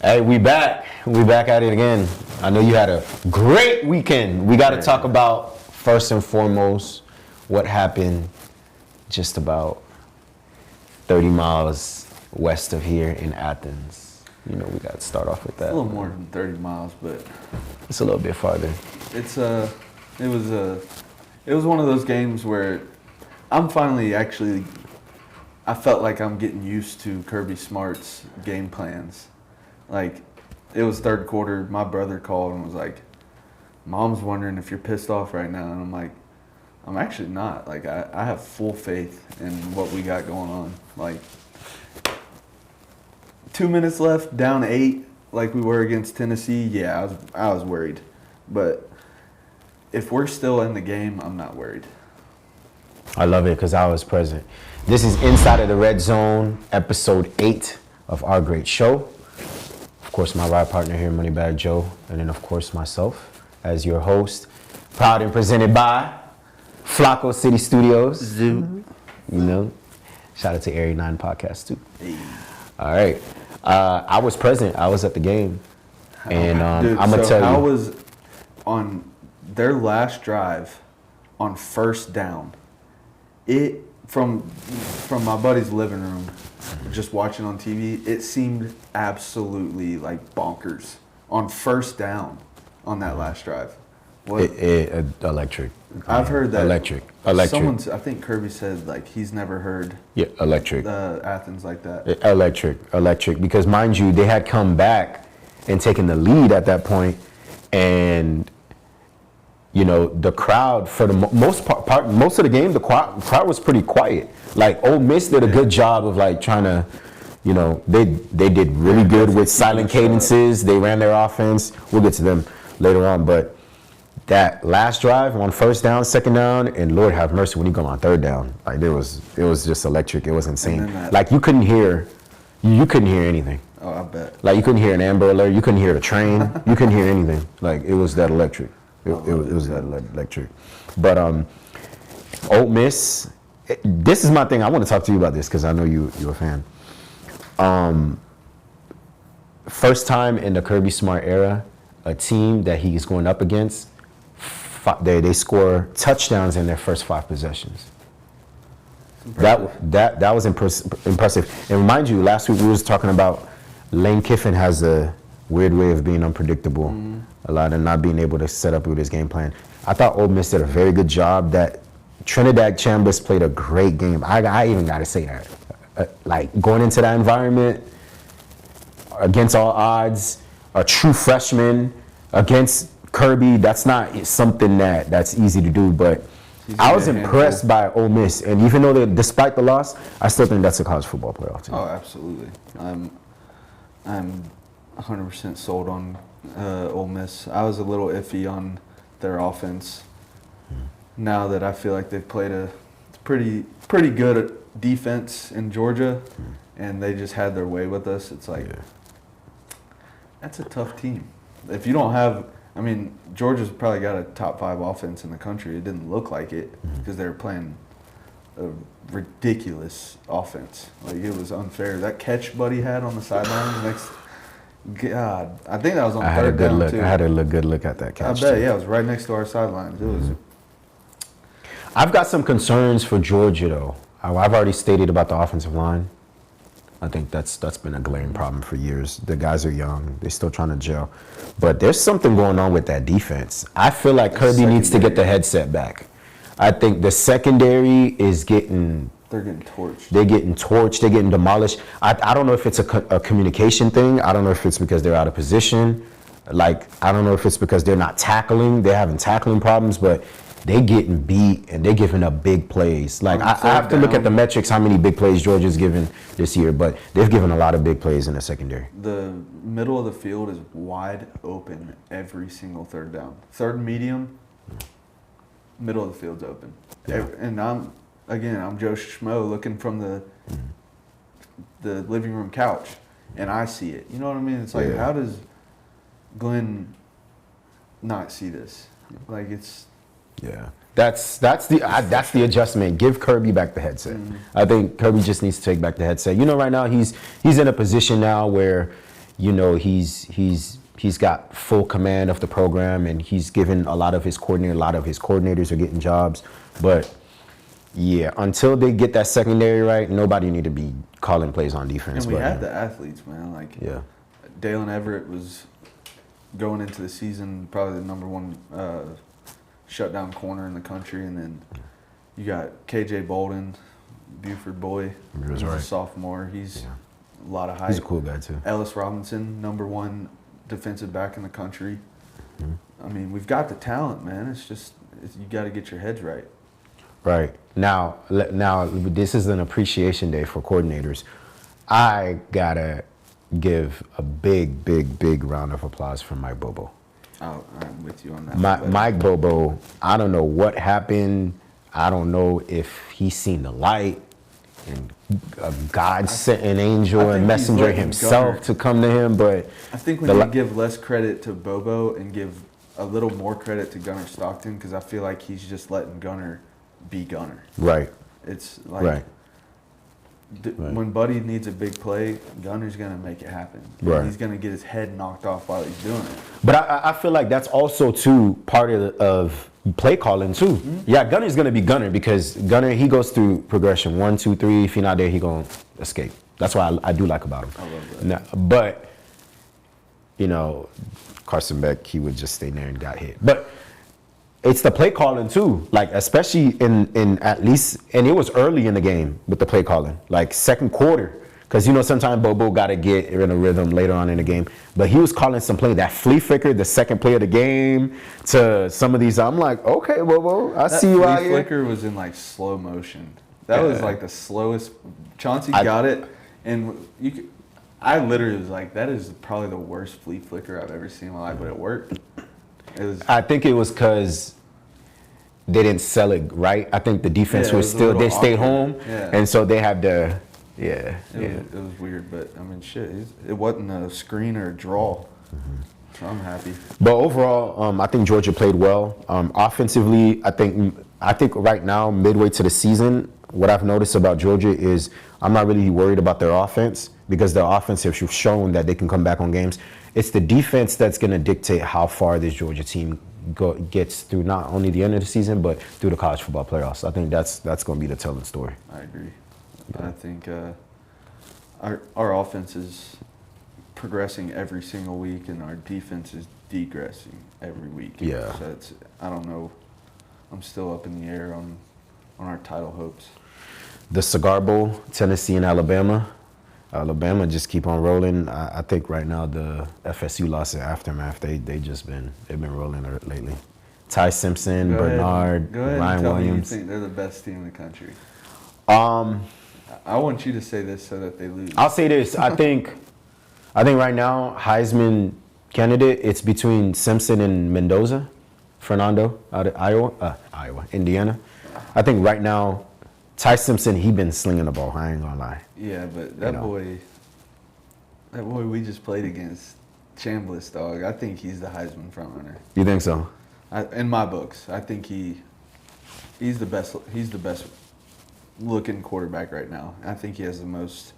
Hey, we back. We back at it again. I know you had a great weekend. We got to talk about, first and foremost, what happened just about 30 miles west of here in Athens. You know, we got to start off with that. It's a little more than 30 miles, but it's a little bit farther. It was one of those games where I'm finally I felt like I'm getting used to Kirby Smart's game plans. Like, it was third quarter, my brother called and was like, Mom's wondering if you're pissed off right now. And I'm like, I'm actually not. Like, I have full faith in what we got going on. Like, 2 minutes left, down 8, like we were against Tennessee. Yeah, I was worried. But if we're still in the game, I'm not worried. I love it because I was present. This is Inside of the Red Zone, episode 8 of our great show. Of course, my ride partner here, Moneybag Joe, and then of course myself as your host. Proud and presented by Flacco City Studios. Zoo. You know, shout out to Area 9 Podcast too. Hey. All right. I was present. I was at the game. And Dude, I'm going to tell you. I was on their last drive on first down. From my buddy's living room, just watching on TV, it seemed absolutely like bonkers on first down on that last drive. What? Electric. I've heard that. Electric. I think Kirby said like he's never heard. Yeah, electric. Athens like that. Electric. Because mind you, they had come back and taken the lead at that point, and you know, the crowd, for the most of the game, the crowd was pretty quiet. Like, Ole Miss did a good job of like trying to, you know, they did really good with silent cadences. They ran their offense. We'll get to them later on. But that last drive on first down, second down, and Lord have mercy when you go on third down, like it was just electric. It was insane. Like you couldn't hear anything. Oh, I bet. Like you couldn't hear an Amber Alert. You couldn't hear the train. You couldn't hear anything. Like it was that electric. It was that electric. But Ole Miss, this is my thing. I want to talk to you about this because I know you're a fan. First time in the Kirby Smart era, a team that he's going up against, they score touchdowns in their first 5 possessions. That was impressive. And mind you, last week we was talking about Lane Kiffin has a weird way of being unpredictable. A lot of not being able to set up with his game plan. I thought Ole Miss did a very good job. That Trinidad Chambers played a great game. I even got to say that. Like going into that environment against all odds, a true freshman against Kirby, that's not something that's easy to do. But I was impressed by Ole Miss, and even though despite the loss, I still think that's a college football playoff team. Oh, absolutely. I'm 100% sold on Ole Miss. I was a little iffy on their offense. Now that I feel like they've played a pretty good defense in Georgia, and they just had their way with us. It's like that's a tough team. If you don't have, I mean, Georgia's probably got a top 5 offense in the country. It didn't look like it because they were playing a ridiculous offense. Like it was unfair. That catch Buddy had on the sideline next. God, I think that was on third down too. I had a good look at that catch. I bet, yeah, it was right next to our sidelines. It was. I've got some concerns for Georgia though. I've already stated about the offensive line. I think that's been a glaring problem for years. The guys are young; they're still trying to gel. But there's something going on with that defense. I feel like Kirby needs to get the headset back. I think the secondary is getting. They're getting torched. They're getting torched. They're getting demolished. I don't know if it's a communication thing. I don't know if it's because they're out of position. Like, I don't know if it's because they're not tackling. They're having tackling problems, but they're getting beat and they're giving up big plays. Like, I have to look at the metrics, how many big plays Georgia's given this year, but they've given a lot of big plays in the secondary. The middle of the field is wide open every single third down. Third medium, middle of the field's open. Yeah. And I'm Joe Schmo looking from the living room couch, and I see it. You know what I mean? It's like, how does Glenn not see this? Like it's. Yeah, that's the adjustment. Give Kirby back the headset. I think Kirby just needs to take back the headset. You know, right now he's in a position now where he's got full command of the program, and he's given a lot of his coordinators are getting jobs. But yeah, until they get that secondary right, nobody need to be calling plays on defense. And we had the athletes, man. Like, yeah, Dalen Everett was going into the season probably the number one shutdown corner in the country, and then you got KJ Bolden, Buford boy. He's a sophomore. He's a lot of hype. He's a cool guy too. Ellis Robinson, number one defensive back in the country. Mm-hmm. I mean, we've got the talent, man. It's just you got to get your heads right. Right. Now, this is an appreciation day for coordinators. I gotta give a big round of applause for Mike Bobo. Oh, I'm with you on that. Mike Bobo, I don't know what happened. I don't know if he's seen the light and God sent an angel and messenger himself to come to him. But I think we need to give less credit to Bobo and give a little more credit to Gunnar Stockton, because I feel like he's just letting Gunnar be Gunnar. Right. It's like when Buddy needs a big play, Gunner's going to make it happen. Right. He's going to get his head knocked off while he's doing it. But I feel like that's also, too, part of play calling, too. Mm-hmm. Yeah, Gunner's going to be Gunner, because Gunner, he goes through progression. 1, 2, 3. If you're not there, he's going to escape. That's what I do like about him. I love that. But, Carson Beck, he would just stay there and got hit. But it's the play calling too, like especially in at least, and it was early in the game with the play calling, like second quarter, because sometimes Bobo got to get in a rhythm later on in the game. But he was calling some play, that flea flicker, the second play of the game, to some of these. I'm like, okay, Bobo, I see you out here. That flea flicker was in like slow motion. That was like the slowest. Chauncey got it, and I literally was like, that is probably the worst flea flicker I've ever seen in my life, but it worked. I think it was because they didn't sell it right. I think the defense was still, they stayed home, and so they had to, It was weird, but I mean, shit, it wasn't a screen or a draw. Mm-hmm. So I'm happy. But overall, I think Georgia played well. Offensively, I think right now, midway to the season, what I've noticed about Georgia is I'm not really worried about their offense, because their offense has shown that they can come back on games. It's the defense that's going to dictate how far this Georgia team gets through not only the end of the season, but through the college football playoffs. I think that's going to be the telling story. I agree. Yeah. I think our offense is progressing every single week, and our defense is degressing every week. Yeah. So I don't know. I'm still up in the air on our title hopes. The Cigar Bowl, Tennessee and Alabama. Alabama just keep on rolling. I think right now the FSU loss in aftermath, they've been rolling lately. Ty Simpson, Bernard, Ryan Williams. You think they're the best team in the country? I want you to say this so that they lose. I'll say this. I think right now Heisman candidate, it's between Simpson and Mendoza, Fernando out of Indiana. I think right now Ty Simpson, he been slinging the ball. I ain't gonna lie. Yeah, but that boy we just played against, Chambliss, dog. I think he's the Heisman frontrunner. You think so? In my books, I think he's the best. He's the best looking quarterback right now. I think he has the most,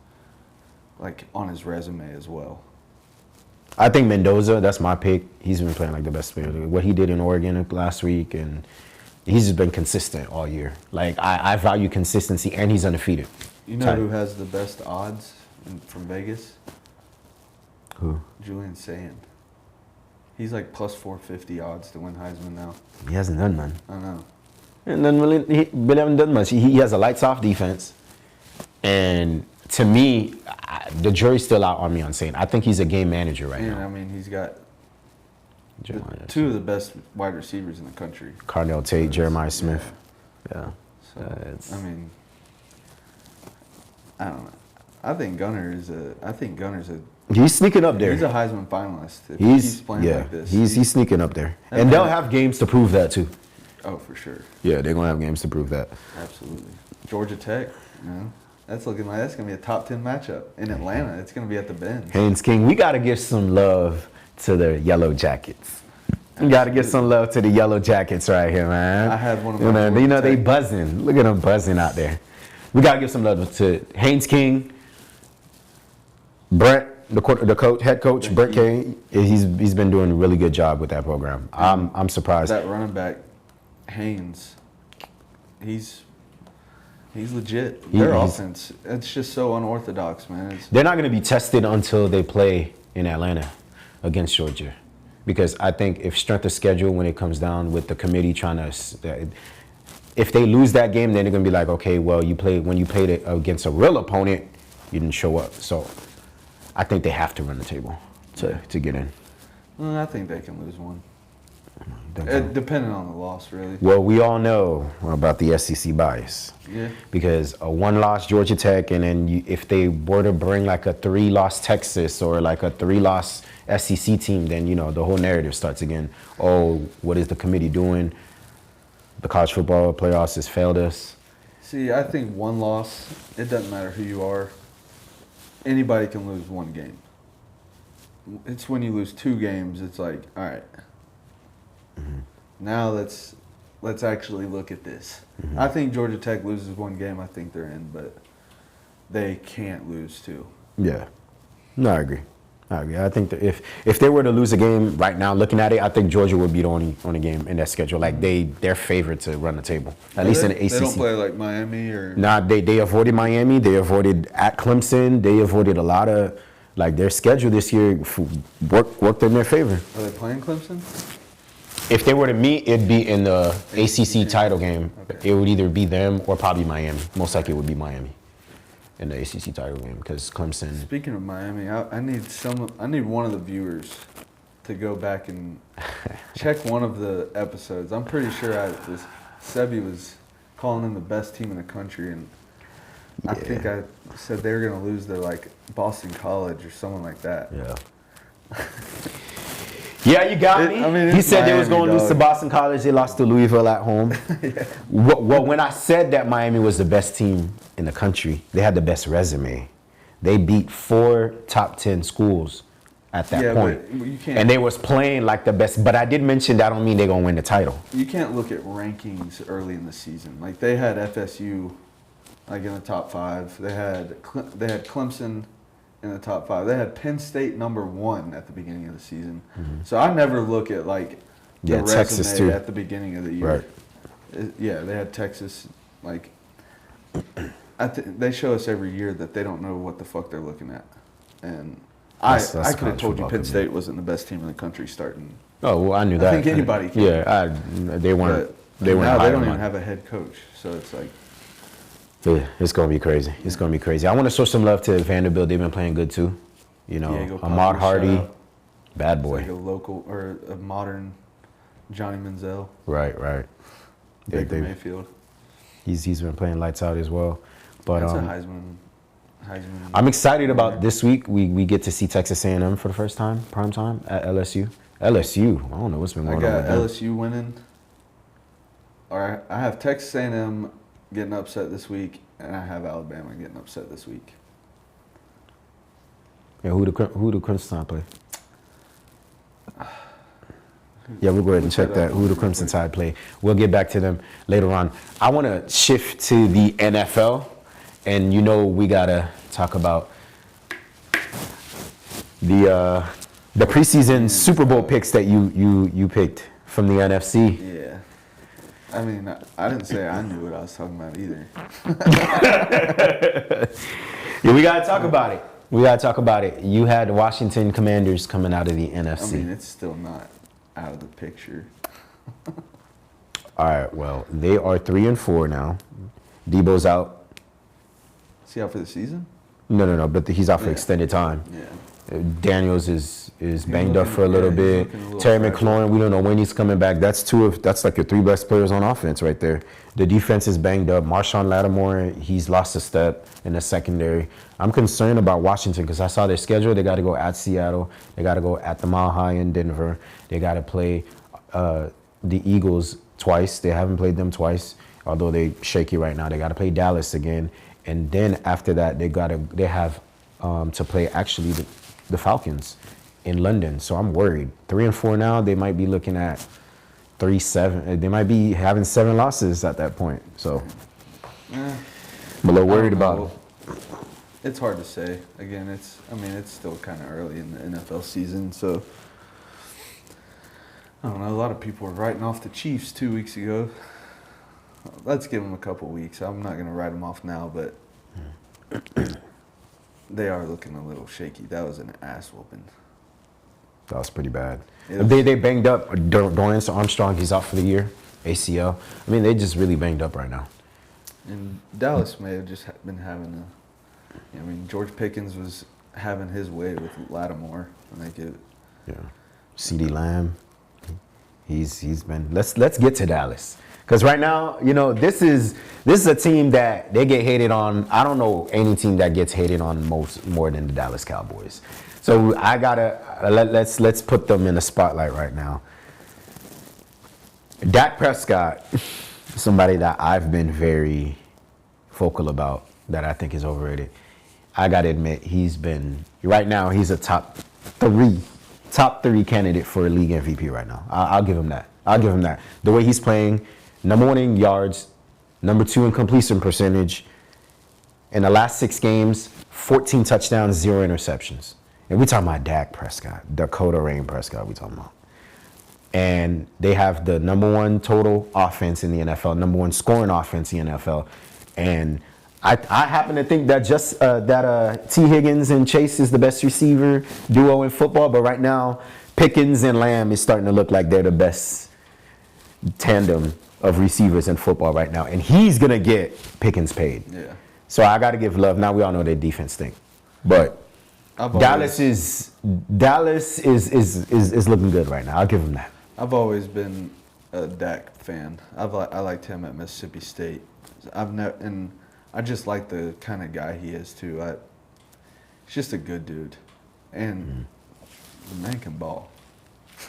like, on his resume as well. I think Mendoza, that's my pick. He's been playing like the best player. What he did in Oregon last week, and he's just been consistent all year. Like, I value consistency, and he's undefeated. You know who has the best odds from Vegas? Who? Julian Sand. He's like plus 450 odds to win Heisman now. He hasn't done none. I know. And then he hasn't done much. He has a lights-off defense. And to me, the jury's still out on me on Sand. I think he's a game manager right now. I mean, he's got two of the best wide receivers in the country. Carnell Tate, Jeremiah Smith. Yeah. So, I mean, I don't know. I think Gunner's a. He's sneaking up there. He's a Heisman finalist. If he keeps playing like this. He's sneaking up there. And they'll have games to prove that too. Oh, for sure. Yeah, they're gonna have games to prove that. Absolutely. Georgia Tech, that's looking like that's gonna be a top 10 matchup in Atlanta. It's gonna be at the Benz. Haynes King, we gotta give some love to the Yellow Jackets. We gotta give some love to the Yellow Jackets right here, man. I have one of my they buzzing. Look at them buzzing out there. We gotta give some love to Haynes King, Brent the head coach, Thank Brett you. Kay, he's been doing a really good job with that program. I'm surprised. That running back, Haynes, he's legit. Their offense, it's just so unorthodox, man. They're not going to be tested until they play in Atlanta against Georgia, because I think if strength of schedule, when it comes down with the committee trying to, if they lose that game, then they're going to be like, okay, well, when you played it against a real opponent, you didn't show up. So I think they have to run the table to get in. Well, I think they can lose one. Depending on the loss, really. Well, we all know about the SEC bias. Yeah. Because a one-loss Georgia Tech, and then if they were to bring like a 3-loss Texas or like a 3-loss SEC team, then, the whole narrative starts again. Oh, what is the committee doing? The college football playoffs has failed us. See, I think one loss, it doesn't matter who you are. Anybody can lose one game. It's when you lose 2 games, it's like, all right. Now let's actually look at this. I think Georgia Tech loses one game, I think they're in, but they can't lose 2. Yeah. No, I agree. I think that if they were to lose a game right now, looking at it, I think Georgia would be the only game in that schedule. Like they're favored to run the table, at least in the ACC. They don't play like Miami or. Nah, they avoided Miami. They avoided at Clemson. They avoided a lot of their schedule this year worked in their favor. Are they playing Clemson? If they were to meet, it'd be in the ACC title game. Okay. It would either be them or probably Miami. Most likely it would be Miami in the ACC title game, because Clemson. Speaking of Miami, I need one of the viewers to go back and check one of the episodes. I'm pretty sure Sebi was calling them the best team in the country, and I think I said they were going to lose to Boston College or someone like that. Yeah. Yeah, you got me. He said they was going to lose to Boston College. They lost to Louisville at home. Yeah. Well, when I said that Miami was the best team in the country, they had the best resume. They beat 4 top 10 schools at that point. But you can't, and they was playing like the best. But I did mention that don't mean they're going to win the title. You can't look at rankings early in the season. Like, they had FSU in the top 5. They had Clemson in the top 5. They had Penn State number 1 at the beginning of the season. So I never look at the resume Texas too. at the beginning of the year. Right. They had Texas. They show us every year that they don't know what the fuck they're looking at. And I could have told you Penn State wasn't the best team in the country starting. Oh, well, I knew that. I think anybody can. Yeah, they weren't. They weren't. Now they don't even have a head coach, so it's like. Yeah, it's gonna be crazy. It's gonna be crazy. I want to show some love to Vanderbilt. They've been playing good too. Ahmad Hardy, bad boy. It's like a local or a modern Johnny Manziel. Right. Baker Mayfield. He's been playing lights out as well. But That's a Heisman. I'm excited about this week. We get to see Texas A&M for the first time, prime time at LSU. LSU. I don't know what's been going on with them. LSU winning. Or I have Texas A&M getting upset this week, and I have Alabama getting upset this week. Yeah, who do Crimson Tide play? Yeah, we'll go ahead and check that. Who do Crimson Tide play? We'll get back to them later on. I want to shift to the NFL, and we gotta talk about the preseason Super Bowl picks that you picked from the NFC. Yeah. I mean, I didn't say I knew what I was talking about either. Yeah, we got to talk about it. You had the Washington Commanders coming out of the NFC. I mean, it's still not out of the picture. All right, well, they are 3-4 now. Debo's out. Is he out for the season? No, but he's out for extended time. Yeah. Daniels is banged up for a little bit. Terry McLaurin, we don't know when he's coming back. That's like your 3 best players on offense right there. The defense is banged up. Marshawn Lattimore, he's lost a step in the secondary. I'm concerned about Washington because I saw their schedule. They got to go at Seattle. They got to go at the Mile High in Denver. They got to play the Eagles twice. They haven't played them twice, although they're shaky right now. They got to play Dallas again. And then after that, they have to play actually the Falcons in London. So I'm worried. 3-4 now. They might be looking at 3-7. They might be having 7 losses at that point. So I'm a little worried about them. It's hard to say. Again, it's still kind of early in the NFL season, so I don't know. A lot of people were writing off the Chiefs 2 weeks ago. Let's give them a couple weeks. I'm not going to write them off now, but they are looking a little shaky. That was an ass whooping. That was pretty bad. They banged up. Dorrance Armstrong, he's out for the year. ACL. I mean, they just really banged up right now. And Dallas may have just been having George Pickens was having his way with Lattimore. Yeah. CeeDee Lamb. He's been. Let's get to Dallas. Because right now, this is a team that they get hated on. I don't know any team that gets hated on more than the Dallas Cowboys. So I gotta let's put them in the spotlight right now. Dak Prescott, somebody that I've been very vocal about that I think is overrated. I gotta admit, he's a top three candidate for a league MVP right now. I'll give him that. The way he's playing, number 1 in yards, number 2 in completion percentage. In the last 6 games, 14 touchdowns, 0 interceptions. And we're talking about Dak Prescott, Dakota Rain Prescott we're talking about. And they have the number 1 total offense in the NFL, number 1 scoring offense in the NFL. And I happen to think that T. Higgins and Chase is the best receiver duo in football. But right now, Pickens and Lamb is starting to look like they're the best tandem of receivers in football right now. And he's going to get Pickens paid. Yeah. So I got to give love. Now we all know their defense stink. But Dallas is looking good right now. I'll give them that. I've always been a Dak fan. I liked him at Mississippi State. I just like the kind of guy he is too. He's just a good dude, and the man can ball.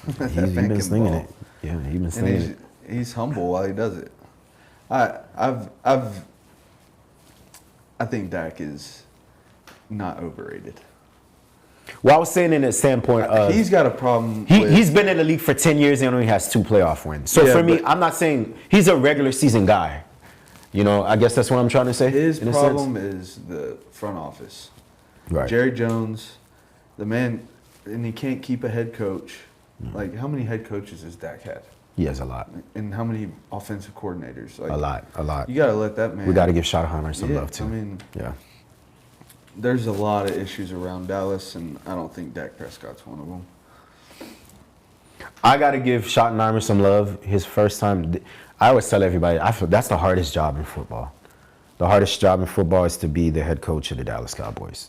He's been slinging it. Yeah, he's been slinging it. He's humble while he does it. I think Dak is not overrated. Well, I was saying in a standpoint of he's got a problem. He's been in the league for 10 years and only has 2 playoff wins. So for me, I'm not saying he's a regular season guy. I guess that's what I'm trying to say. His problem is the front office. Right. Jerry Jones, the man, and he can't keep a head coach. Like, how many head coaches has Dak had? He has a lot. And how many offensive coordinators? Like, a lot. You got to let that man. We got to give Schottenheimer some love too. Yeah. There's a lot of issues around Dallas, and I don't think Dak Prescott's one of them. I got to give Schottenheimer some love. His first time, I always tell everybody, I feel that's the hardest job in football. The hardest job in football is to be the head coach of the Dallas Cowboys.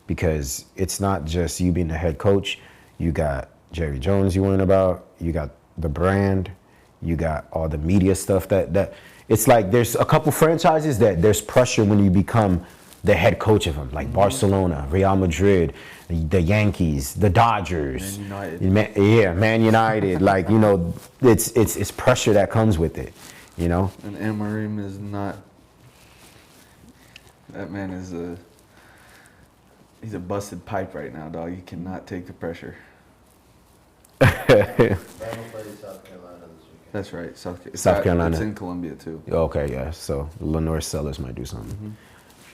Because it's not just you being the head coach. You got Jerry Jones you worrying about. You got the brand. You got all the media stuff that it's like there's a couple franchises that there's pressure when you become the head coach of them, like Barcelona, Real Madrid, the Yankees, the Dodgers, Man United. Man United. Like, it's pressure that comes with it, And Amarim is not. That man is he's a busted pipe right now, dog. He cannot take the pressure. South Carolina this weekend. That's right, South Carolina. It's in Columbia too. Okay, yeah. So Lenore Sellers might do something. Mm-hmm.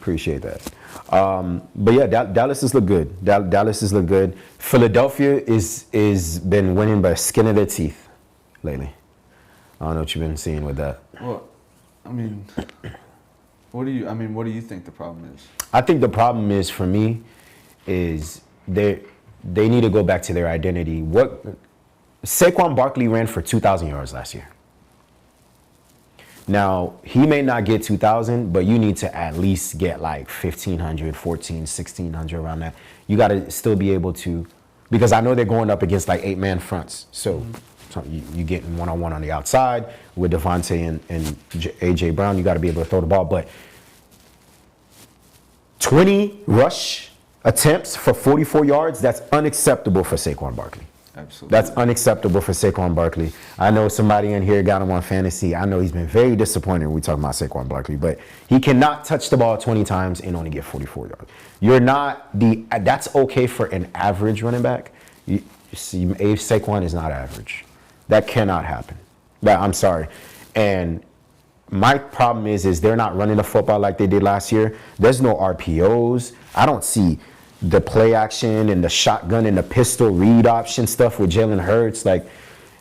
Appreciate that. But yeah, Dallas has looked good. Dallas has looked good. Philadelphia is been winning by the skin of their teeth lately. I don't know what you've been seeing with that. Well, what do you think the problem is? I think the problem is, for me, is they need to go back to their identity. Saquon Barkley ran for 2,000 yards last year. Now, he may not get 2,000, but you need to at least get like 1,500, 14, 1,600 around that. You got to still be able to, because I know they're going up against like 8-man fronts. So you getting one-on-one on the outside with Devontae and A.J. Brown. You got to be able to throw the ball. But 20 rush attempts for 44 yards, that's unacceptable for Saquon Barkley. Absolutely. That's unacceptable for Saquon Barkley. I know somebody in here got him on fantasy. I know he's been very disappointed when we talk about Saquon Barkley, but he cannot touch the ball 20 times and only get 44 yards. That's okay for an average running back. Saquon is not average. That cannot happen. I'm sorry. And my problem is they're not running the football like they did last year. There's no RPOs. I don't see the play action and the shotgun and the pistol read option stuff with Jalen Hurts. Like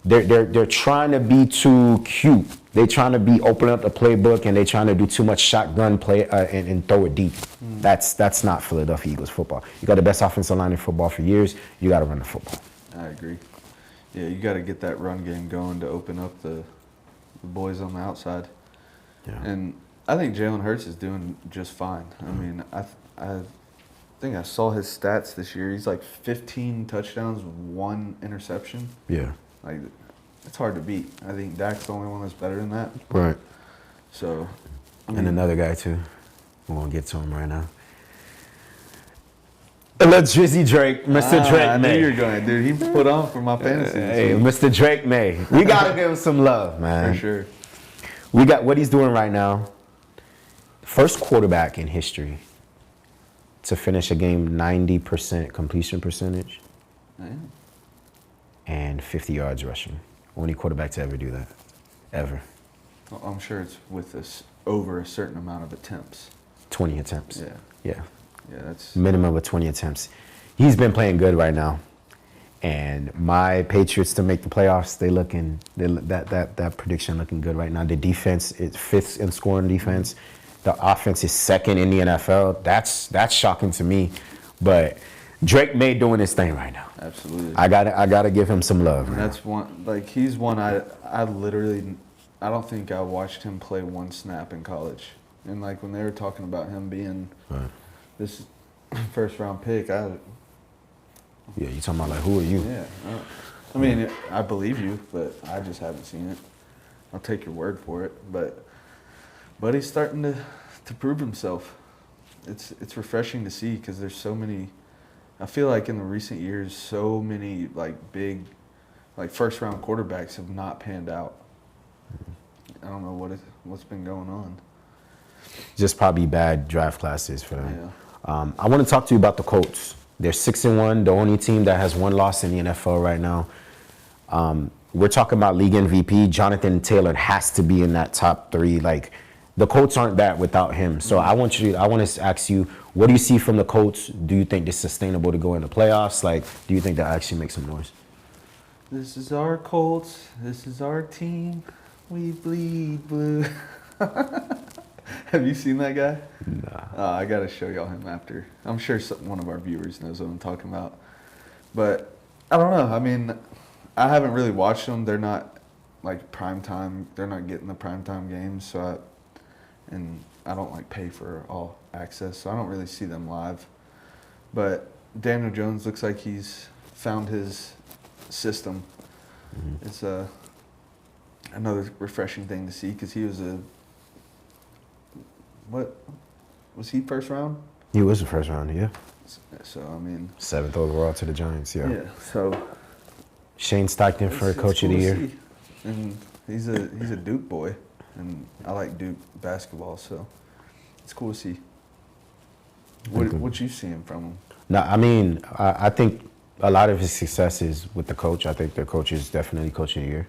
they're trying to be too cute. They're trying to be open up the playbook and they're trying to do too much shotgun play and throw it deep. That's not Philadelphia Eagles football. You got the best offensive line in football for years. You got to run the football. I agree. Yeah, you got to get that run game going to open up the boys on the outside. Yeah. And I think Jalen Hurts is doing just fine. I mean, I think I saw his stats this year. He's like 15 touchdowns, 1 interception. Yeah. Like, it's hard to beat. I think Dak's the only one that's better than that. Right. So, I mean, And another guy too. We won't get to him right now. Let's Drizzy Drake, Mr. Drake I knew May. you were going, dude. He put on for my fantasy. Hey, this week. Mr. Drake May. We gotta give him some love, man. For sure. We got what he's doing right now. First quarterback in history to finish a game 90% completion percentage Man. and 50 yards rushing. Only quarterback to ever do that, ever. Well, I'm sure it's with this over a certain amount of attempts. 20 attempts. Yeah. Yeah. Yeah, that's Minimum of 20 attempts. He's been playing good right now. And my Patriots to make the playoffs, that prediction looking good right now. The defense is 5th in scoring defense. The offense is 2nd in the NFL. That's shocking to me. But Drake May doing his thing right now. absolutely. I gotta give him some love. And Man. that's one. Like, he's one. I literally, I don't think I watched him play 1 snap in college. And like when they were talking about him being Right. this first round pick, Yeah, you talking about like who are you? yeah. I mean, I believe you, but I just haven't seen it. I'll take your word for it. But he's starting to prove himself. It's refreshing to see because there's so many. I feel like in the recent years, so many like big, like first round quarterbacks have not panned out. I don't know what's been going on. Just probably bad draft classes for them. Yeah. I want to talk to you about the Colts. They're 6-1, the only team that has 1 loss in the NFL right now. We're talking about league MVP. Jonathan Taylor has to be in that top 3. Like, the Colts aren't that without him. So I want to ask you, what do you see from the Colts? Do you think this is sustainable to go in the playoffs? Like, do you think that actually makes some noise? This is our Colts. This is our team. We bleed blue. Have you seen that guy? Nah. I got to show y'all him after. I'm sure one of our viewers knows what I'm talking about. But I don't know. I mean, I haven't really watched them. They're not like prime time. They're not getting the prime time games. So I don't like pay for all access. So I don't really see them live. But Daniel Jones looks like he's found his system. Mm-hmm. It's another refreshing thing to see because he was what was he, first round? He was the first round, yeah. So I mean, 7th overall to the Giants, yeah. So Shane Steichen for it's Coach of the cool to Year. see. And he's a Duke boy, and I like Duke basketball, so it's cool to see. What you seeing from him? No, I mean, I think a lot of his success is with the coach. I think the coach is definitely Coach of the Year.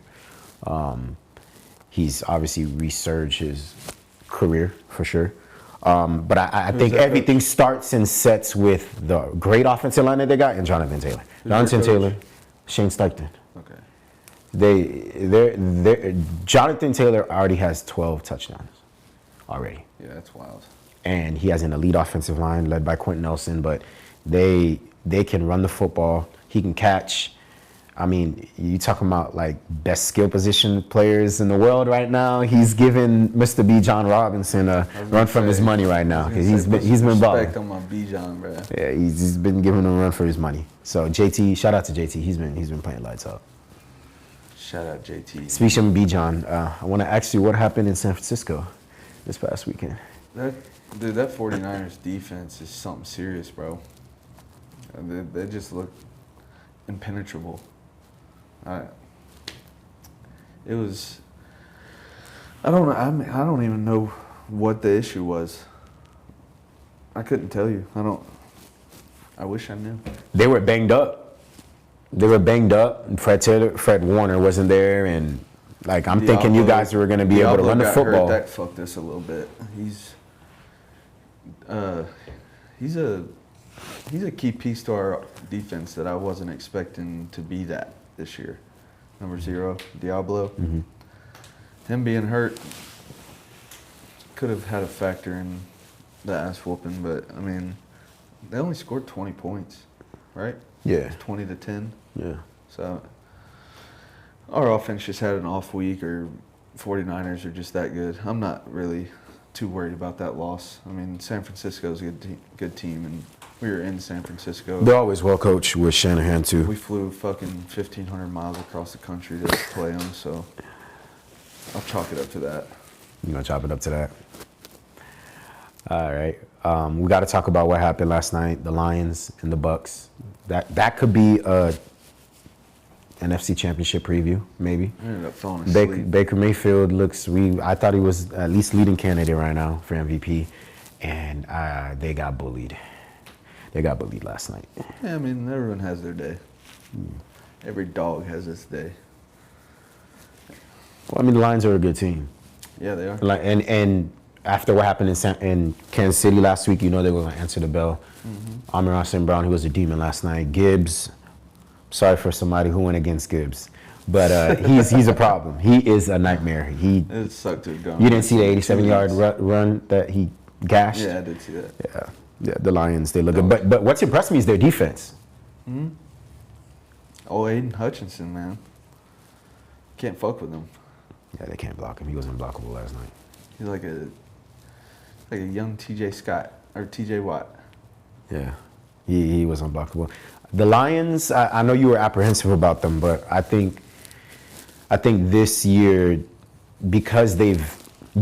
He's obviously resurged his career for sure. But I think everything starts and sets with the great offensive line that they got and Jonathan Taylor. Jonathan Taylor, Shane Steichen. Okay. Jonathan Taylor already has 12 touchdowns already. Yeah, that's wild. And he has an elite offensive line led by Quentin Nelson, but they can run the football. He can catch. I mean, you talking about like best skill position players in the world right now. He's giving Mr. B. John Robinson a run from his money right now because he's been balling. Respect on my B. John, bro. Yeah, he's been giving him a run for his money. So JT, shout out to JT. He's been playing lights out. Shout out JT. Speaking of B. John, I want to ask you what happened in San Francisco this past weekend. That 49ers defense is something serious, bro. They just look impenetrable. It was. I don't know. I don't even know what the issue was. I couldn't tell you. I wish I knew. They were banged up. And Fred Warner wasn't there, and Like, I'm thinking you guys were going to be able to run the football. That fucked us a little bit. He's a key piece to our defense that I wasn't expecting to be that this year. Number 0, Diablo. Mm-hmm. Him being hurt could have had a factor in the ass whooping, but I mean, they only scored 20 points, right? Yeah. 20-10. Yeah. So our offense just had an off week, or 49ers are just that good. I'm not really too worried about that loss. I mean, San Francisco's a good team, and we were in San Francisco. They're always well coached with Shanahan, too. We flew fucking 1,500 miles across the country to play them, so I'll chalk it up to that. You're going to chop it up to that? All right. We got to talk about what happened last night, the Lions and the Bucs. That could be a NFC Championship preview, maybe. I ended up falling asleep. Baker Mayfield I thought he was at least leading candidate right now for MVP, and they got bullied. They got bullied last night. Yeah, I mean, everyone has their day. Every dog has its day. Well, I mean, the Lions are a good team. Yeah, they are. And after what happened in Kansas City last week, you know they were going to answer the bell. Mm-hmm. Amon-Ra St. Brown, who was a demon last night. Gibbs, sorry for somebody who went against Gibbs. But he's a problem. He is a nightmare. It sucked to have gone. You didn't see the 87-yard run that he gashed? Yeah, I did see that. Yeah, the Lions, they look good. But what's impressed me is their defense. Mm-hmm. Oh, Aiden Hutchinson, man. Can't fuck with him. Yeah, they can't block him. He was unblockable last night. He's like a young T.J. Scott or T.J. Watt. Yeah, he was unblockable. The Lions, I know you were apprehensive about them, but I think this year, because they've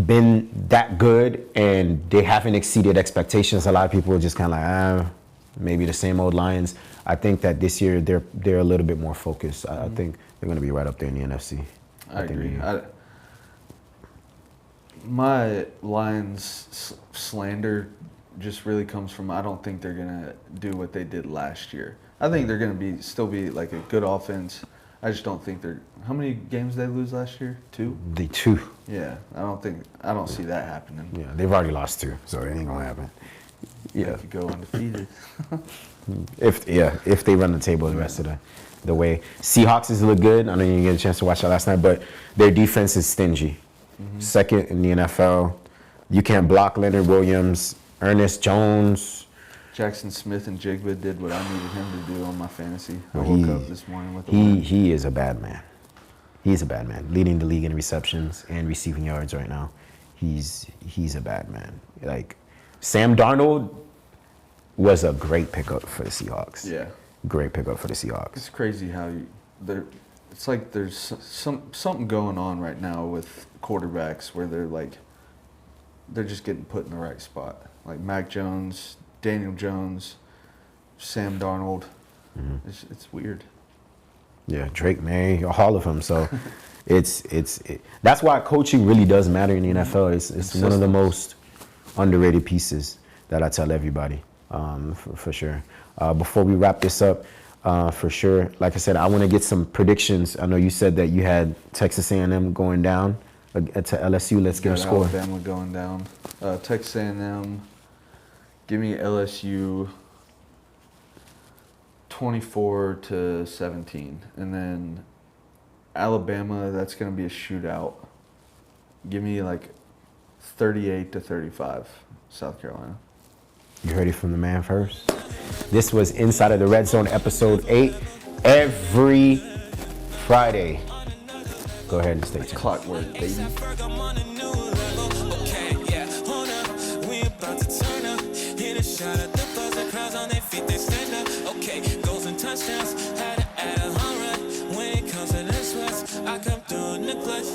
been that good and they haven't exceeded expectations, a lot of people are just kind of like, maybe the same old Lions. I think that this year they're a little bit more focused. I think they're going to be right up there in the NFC. I agree. My Lions slander just really comes from, I don't think they're going to do what they did last year. I think they're going to still be like a good offense. I just don't think they're. How many games did they lose last year? 2? The 2. Yeah, I don't see that happening. Yeah, they've already lost 2, so it ain't gonna happen. Yeah, they could go undefeated. if they run the table the rest of the way. Seahawks is look good. I know you didn't get a chance to watch that last night, but their defense is stingy. Mm-hmm. Second in the NFL. You can't block Leonard Williams, Ernest Jones. Jackson Smith Njigba did what I needed him to do on my fantasy. I woke up this morning with a he is a bad man. He's a bad man, leading the league in receptions and receiving yards right now. He's a bad man. Like, Sam Darnold was a great pickup for the Seahawks. Yeah. Great pickup for the Seahawks. It's crazy how it's like there's something going on right now with quarterbacks where they're just getting put in the right spot. Like Mac Jones, Daniel Jones, Sam Darnold. Mm-hmm. It's weird. Yeah, Drake May, all of them. So that's why coaching really does matter in the NFL. It's one of the most underrated pieces that I tell everybody, for sure. Before we wrap this up, for sure, like I said, I want to get some predictions. I know you said that you had Texas A&M going down to LSU. Let's get a score. Alabama going down. Texas A&M, give me LSU 24-17, and then Alabama, that's going to be a shootout. Give me like 38-35, South Carolina. You heard it from the man first. This was Inside of the Red Zone, episode 8, every Friday. Go ahead and stay tuned. Clockwork, baby. Touchdowns, had to add a 100. When it comes to this West, I come through in the clutch.